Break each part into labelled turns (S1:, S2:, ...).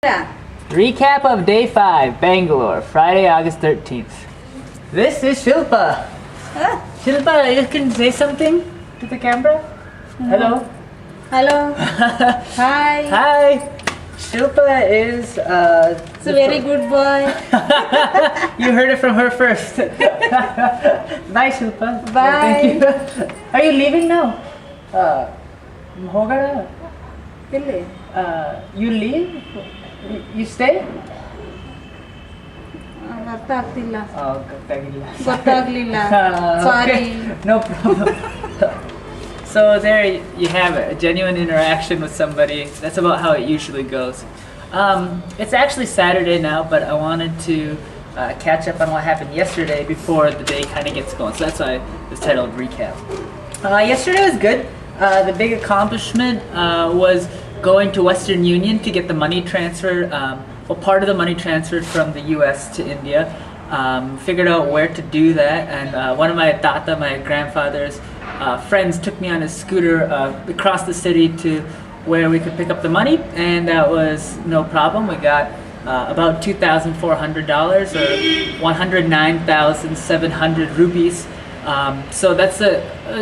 S1: Recap of Day 5, Bangalore, Friday, August 13th. This is Shilpa. Shilpa, you can say something to the camera? Hello?
S2: Hello. Hi.
S1: Hi. Shilpa is
S2: It's a very good boy.
S1: You heard it from her first. Bye, Shilpa.
S2: Bye.
S1: Thank you. Are you leaving now? होगा ना?
S2: Really?
S1: You leave? You stay?
S2: ಅರ್ಥ ಆಗ್ತಿಲ್ಲ.
S1: ಗೊತ್ತಾಗ್ಲಿಲ್ಲ.
S2: Sorry.
S1: No problem. So there you have it, a genuine interaction with somebody. That's about how it usually goes. It's actually Saturday now, but I wanted to catch up on what happened yesterday before the day kind of gets going. So that's why it's titled Recap. Yesterday was good. The big accomplishment was going to Western Union to get the money transferred, part of the money transferred from the US to India. Figured out where to do that, and one of my tata, my grandfather's friends, took me on his scooter across the city to where we could pick up the money, and that was no problem. We got about $2,400 or 109,700 rupees. So that's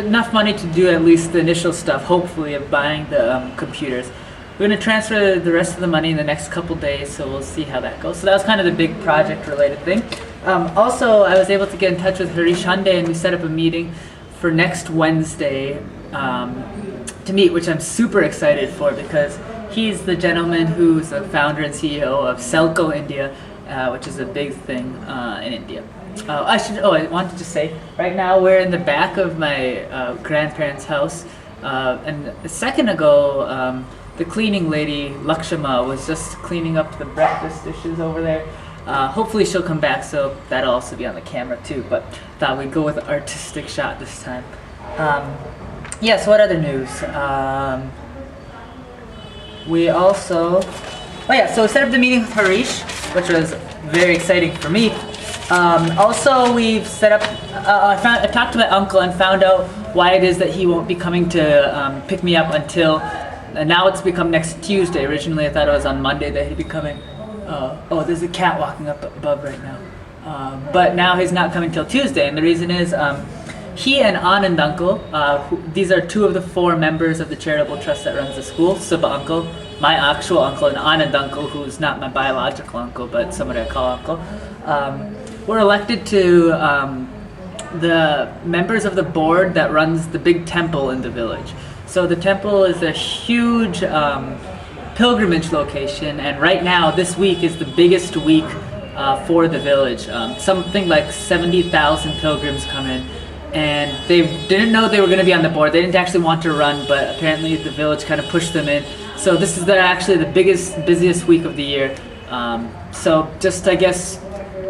S1: enough money to do at least the initial stuff, hopefully, of buying the computers. We're going to transfer the rest of the money in the next couple days, so we'll see how that goes. So that was kind of the big project-related thing. Also, I was able to get in touch with Harish Hyundai, and we set up a meeting for next Wednesday to meet, which I'm super excited for because he's the gentleman who's the founder and CEO of Selco India, which is a big thing in India. I wanted to say, right now we're in the back of my grandparents' house, and a second ago, the cleaning lady, Lakshma, was just cleaning up the breakfast dishes over there. Hopefully she'll come back, so that'll also be on the camera too, but thought we'd go with an artistic shot this time. Yes, what other news? So we set up the meeting with Harish, which was very exciting for me. Also, we've set up, I talked to my uncle and found out why it is that he won't be coming to pick me up until, now it's become next Tuesday. Originally I thought it was on Monday that he'd be coming. There's a cat walking up above right now. But now he's not coming till Tuesday, and the reason is he and Anand uncle, these are two of the four members of the charitable trust that runs the school, Subba uncle, my actual uncle, and Anand uncle, who's not my biological uncle, but somebody I call uncle, were elected to the members of the board that runs the big temple in the village. So the temple is a huge pilgrimage location, and right now, this week is the biggest week for the village. Something like 70,000 pilgrims come in, and they didn't know they were going to be on the board. They didn't actually want to run, but apparently the village kind of pushed them in. So this is actually the busiest week of the year. So just, I guess,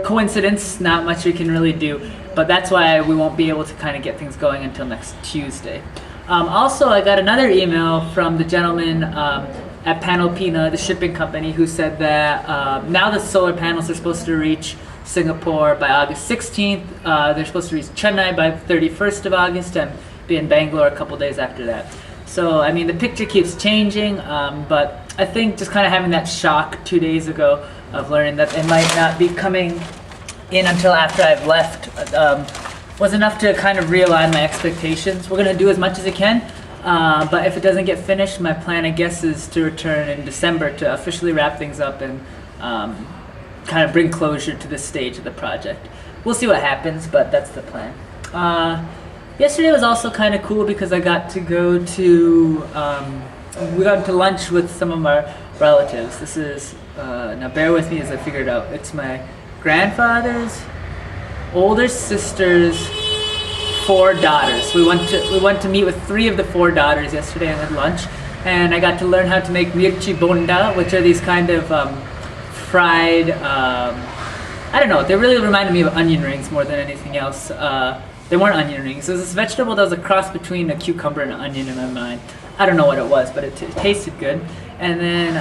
S1: coincidence, not much we can really do, but that's why we won't be able to kind of get things going until next Tuesday. Also, I got another email from the gentleman at Panalpina, the shipping company, who said that now the solar panels are supposed to reach Singapore by August 16th. They're supposed to reach Chennai by 31st of August and be in Bangalore a couple days after that. So, I mean, the picture keeps changing, but I think just kind of having that shock 2 days ago of learning that they might not be coming in until after I've left was enough to kind of realign my expectations. We're going to do as much as I can. But if it doesn't get finished, my plan, I guess, is to return in December to officially wrap things up and kind of bring closure to this stage of the project. We'll see what happens, but that's the plan. Yesterday was also kind of cool because I got to go to, we got into lunch with some of our relatives. This is, now bear with me as I figure it out. It's my grandfather's older sister's 4 daughters. We went to meet with 3 of the 4 daughters yesterday and had lunch, and I got to learn how to make mirchi bonda, which are these kind of fried, I don't know, they really reminded me of onion rings more than anything else. They weren't onion rings. It was this vegetable that was a cross between a cucumber and an onion in my mind. I don't know what it was, but it tasted good. And then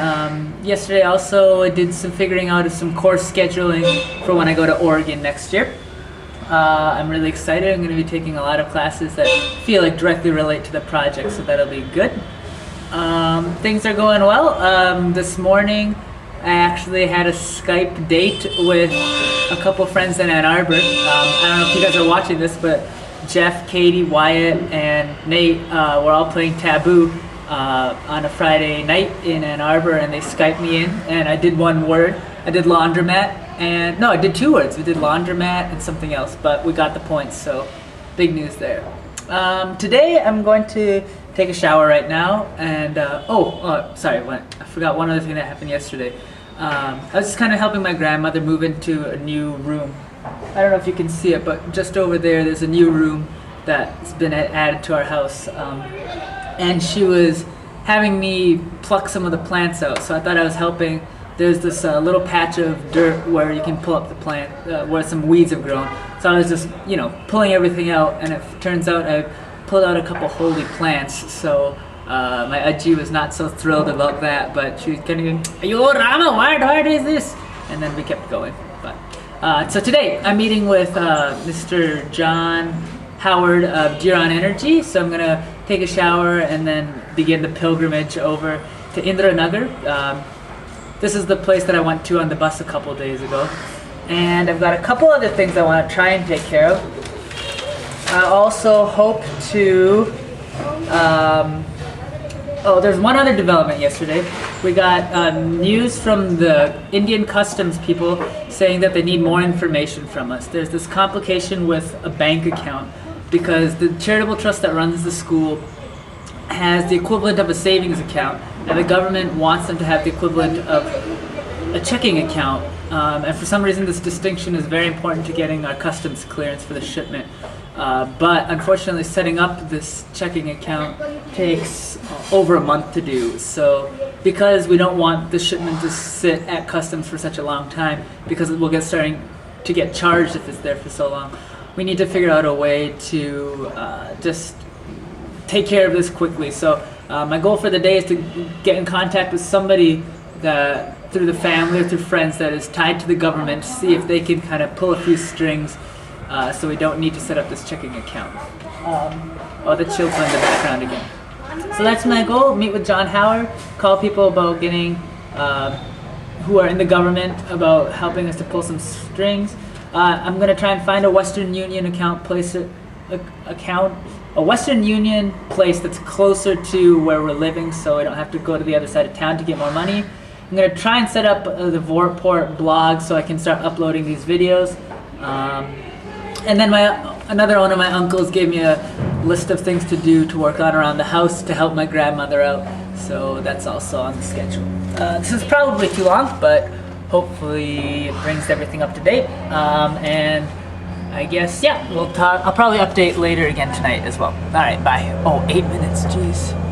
S1: yesterday also I did some figuring out of some course scheduling for when I go to Oregon next year. I'm really excited. I'm going to be taking a lot of classes that feel like directly relate to the project, so that'll be good. Things are going well. This morning I actually had a Skype date with a couple friends in Ann Arbor. I don't know if you guys are watching this, but Jeff, Katie, Wyatt, and Nate were all playing Taboo on a Friday night in Ann Arbor, and they Skyped me in, and I did one word. I did laundromat, and no, I did two words. We did laundromat and something else, but we got the points, so big news there. Today I'm going to take a shower right now, and sorry, I forgot one other thing that happened yesterday. I was just kind of helping my grandmother move into a new room. I don't know if you can see it, but just over there's a new room that's been added to our house. And she was having me pluck some of the plants out, so I thought I was helping. There's this little patch of dirt where you can pull up the plant, where some weeds have grown. So I was just, pulling everything out, and it turns out I pulled out a couple holy plants. So my Ajji was not so thrilled about that, but she was kind of going, "Yo, Rama, why is this?" And then we kept going. But so today I'm meeting with Mr. John Howard of Giron Energy. So I'm gonna take a shower and then begin the pilgrimage over to Indranagar. This is the place that I went to on the bus a couple days ago. And I've got a couple other things I want to try and take care of. I also hope to, there's one other development yesterday. We got news from the Indian customs people saying that they need more information from us. There's this complication with a bank account because the charitable trust that runs the school has the equivalent of a savings account, and the government wants them to have the equivalent of a checking account. And for some reason, this distinction is very important to getting our customs clearance for the shipment. But unfortunately, setting up this checking account takes over a month to do. So because we don't want the shipment to sit at customs for such a long time, because it will starting to get charged if it's there for so long, we need to figure out a way to just take care of this quickly. So my goal for the day is to get in contact with somebody that through the family or through friends that is tied to the government, to see if they can kind of pull a few strings so we don't need to set up this checking account. The children in the background again. So that's my goal, meet with John Howard, call people about getting, who are in the government, about helping us to pull some strings. I'm going to try and find a Western Union a Western Union place that's closer to where we're living, so I don't have to go to the other side of town to get more money. I'm going to try and set up the Vort blog so I can start uploading these videos. And then another one of my uncles gave me a list of things to do to work on around the house to help my grandmother out, so that's also on the schedule. This is probably too long, but hopefully it brings everything up to date. And I guess, we'll talk. I'll probably update later again tonight as well. All right, bye. 8 minutes, jeez.